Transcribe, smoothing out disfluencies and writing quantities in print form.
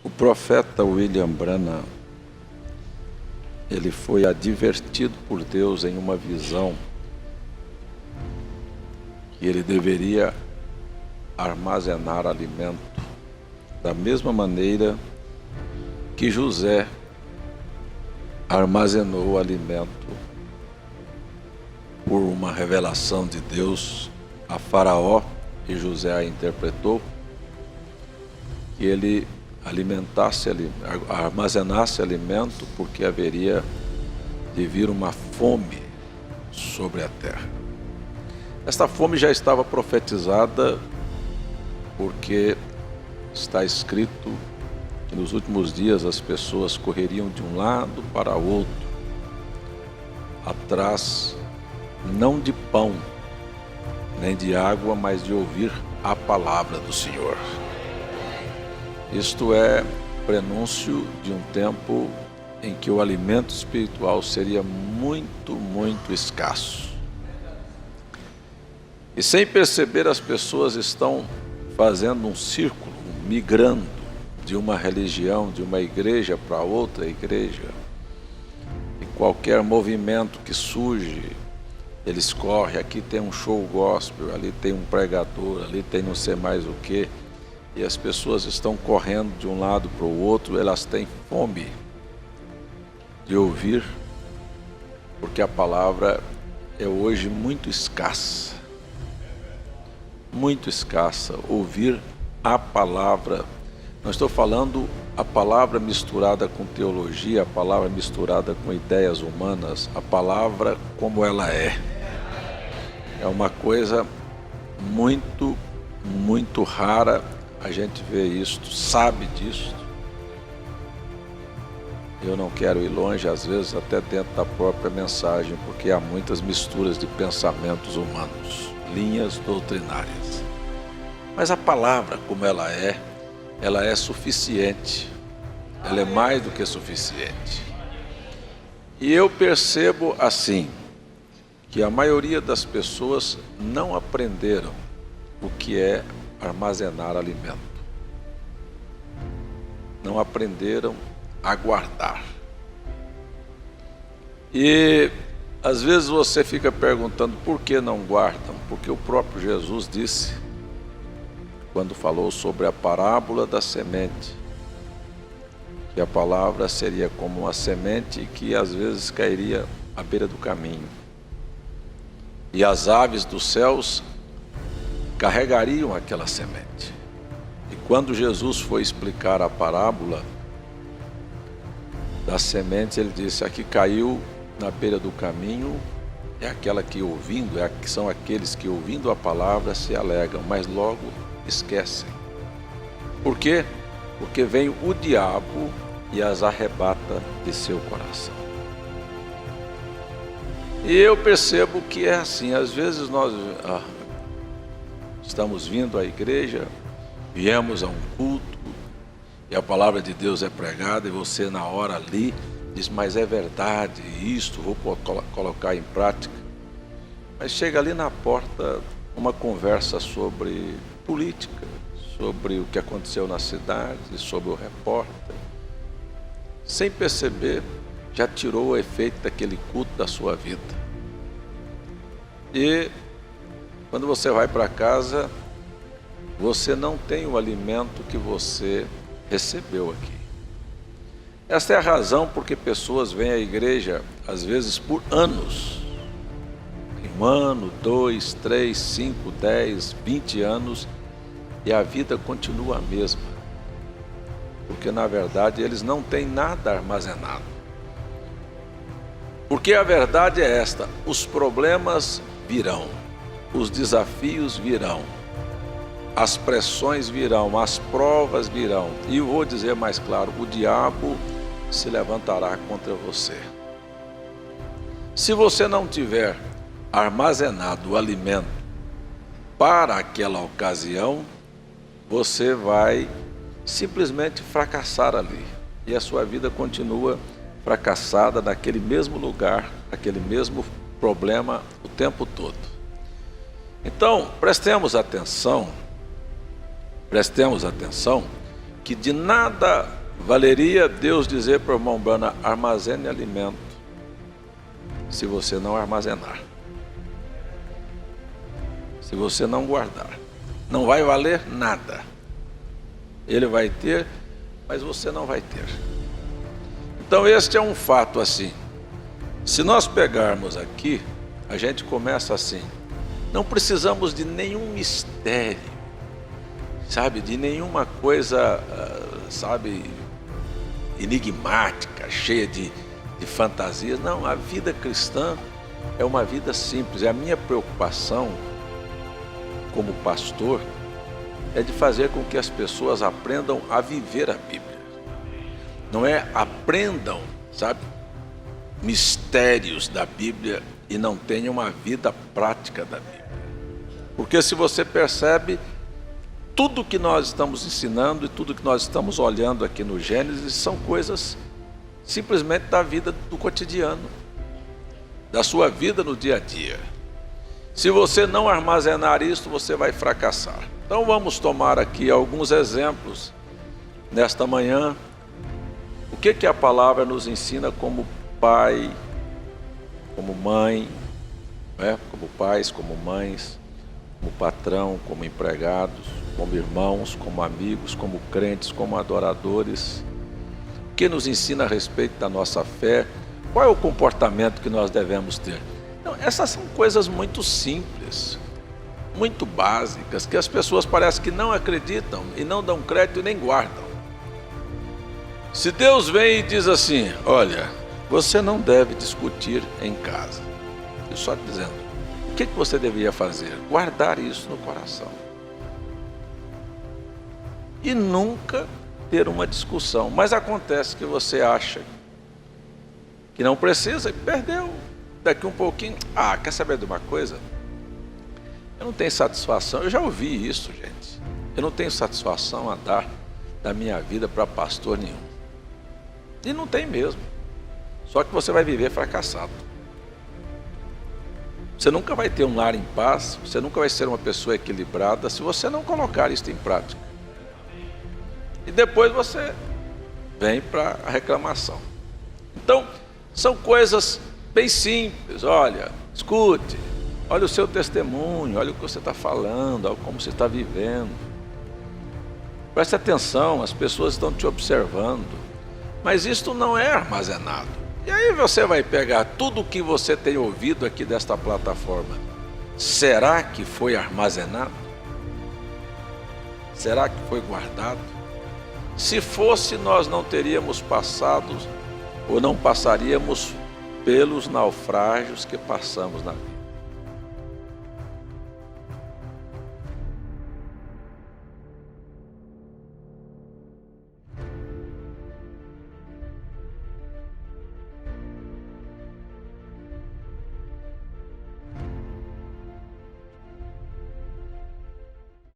O profeta William Branham, ele foi advertido por Deus em uma visão que ele deveria armazenar alimento da mesma maneira que José armazenou o alimento por uma revelação de Deus a Faraó, e José a interpretou, que ele armazenasse alimento, porque haveria de vir uma fome sobre a terra. Esta fome já estava profetizada, porque está escrito que nos últimos dias as pessoas correriam de um lado para o outro, atrás não de pão, nem de água, mas de ouvir a palavra do Senhor. Isto é prenúncio de um tempo em que o alimento espiritual seria muito, muito escasso. E sem perceber, as pessoas estão fazendo um círculo, migrando de uma religião, de uma igreja para outra igreja. E qualquer movimento que surge, eles correm. Aqui tem um show gospel, ali tem um pregador, ali tem não sei mais o que. E as pessoas estão correndo de um lado para o outro, elas têm fome de ouvir, porque a palavra é hoje muito escassa. Muito escassa, ouvir a palavra. Não estou falando a palavra misturada com teologia, a palavra misturada com ideias humanas, a palavra como ela é. É uma coisa muito, muito rara. A gente vê isto, sabe disso. Eu não quero ir longe, às vezes até dentro da própria mensagem, porque há muitas misturas de pensamentos humanos, linhas doutrinárias. Mas a palavra, como ela é suficiente. Ela é mais do que suficiente. E eu percebo assim, que a maioria das pessoas não aprenderam o que é armazenar alimento. Não aprenderam a guardar. E às vezes você fica perguntando por que não guardam? Porque o próprio Jesus disse, quando falou sobre a parábola da semente, que a palavra seria como uma semente que às vezes cairia à beira do caminho. E as aves dos céus carregariam aquela semente. E quando Jesus foi explicar a parábola da semente, ele disse: a que caiu na beira do caminho é aquela que ouvindo, são aqueles que ouvindo a palavra se alegram, mas logo esquecem. Por quê? Porque vem o diabo e as arrebata de seu coração. E eu percebo que é assim. Às vezes nós estamos vindo à igreja, viemos a um culto, e a palavra de Deus é pregada, e você na hora ali diz: mas é verdade isto, vou colocar em prática. Mas chega ali na porta uma conversa sobre política, sobre o que aconteceu na cidade, sobre o repórter. Sem perceber, já tirou o efeito daquele culto da sua vida. E quando você vai para casa, você não tem o alimento que você recebeu aqui. Esta é a razão porque pessoas vêm à igreja, às vezes por anos. Um ano, 2, 3, 5, 10, 20 anos, e a vida continua a mesma. Porque na verdade eles não têm nada armazenado. Porque a verdade é esta: os problemas virão, os desafios virão, as pressões virão, as provas virão. E eu vou dizer mais claro: o diabo se levantará contra você. Se você não tiver armazenado o alimento para aquela ocasião, você vai simplesmente fracassar ali. E a sua vida continua fracassada naquele mesmo lugar, aquele mesmo problema o tempo todo. Então, prestemos atenção, que de nada valeria Deus dizer para o irmão Branham: armazene alimento, se você não armazenar, se você não guardar. Não vai valer nada. Ele vai ter, mas você não vai ter. Então este é um fato assim. Se nós pegarmos aqui, a gente começa assim: não precisamos de nenhum mistério, sabe, de nenhuma coisa, sabe, enigmática, cheia de fantasias. Não, a vida cristã é uma vida simples. E a minha preocupação como pastor é de fazer com que as pessoas aprendam a viver a Bíblia. Não é aprendam, sabe, mistérios da Bíblia e não tenham uma vida prática da Bíblia. Porque se você percebe, tudo que nós estamos ensinando e tudo que nós estamos olhando aqui no Gênesis são coisas simplesmente da vida do cotidiano, da sua vida no dia a dia. Se você não armazenar isso, você vai fracassar. Então vamos tomar aqui alguns exemplos nesta manhã. O que a palavra nos ensina como pai, como mãe, né? Como pais, como mães, como patrão, como empregados, como irmãos, como amigos, como crentes, como adoradores. O que nos ensina a respeito da nossa fé? Qual é o comportamento que nós devemos ter? Então, essas são coisas muito simples, muito básicas, que as pessoas parecem que não acreditam e não dão crédito e nem guardam. Se Deus vem e diz assim: olha, você não deve discutir em casa, eu só te dizendo, o que você deveria fazer? Guardar isso no coração e nunca ter uma discussão. Mas acontece que você acha que não precisa e perdeu. Daqui um pouquinho, quer saber de uma coisa? Eu não tenho satisfação. Eu já ouvi isso, gente. Eu não tenho satisfação a dar da minha vida para pastor nenhum. E não tem mesmo. Só que você vai viver fracassado. Você nunca vai ter um lar em paz, você nunca vai ser uma pessoa equilibrada se você não colocar isso em prática. E depois você vem para a reclamação. Então, são coisas bem simples. Olha, escute, olha o seu testemunho, olha o que você está falando, olha como você está vivendo. Preste atenção, as pessoas estão te observando. Mas isto não é armazenado. E aí você vai pegar tudo o que você tem ouvido aqui desta plataforma. Será que foi armazenado? Será que foi guardado? Se fosse, nós não teríamos passado ou não passaríamos pelos naufrágios que passamos na vida.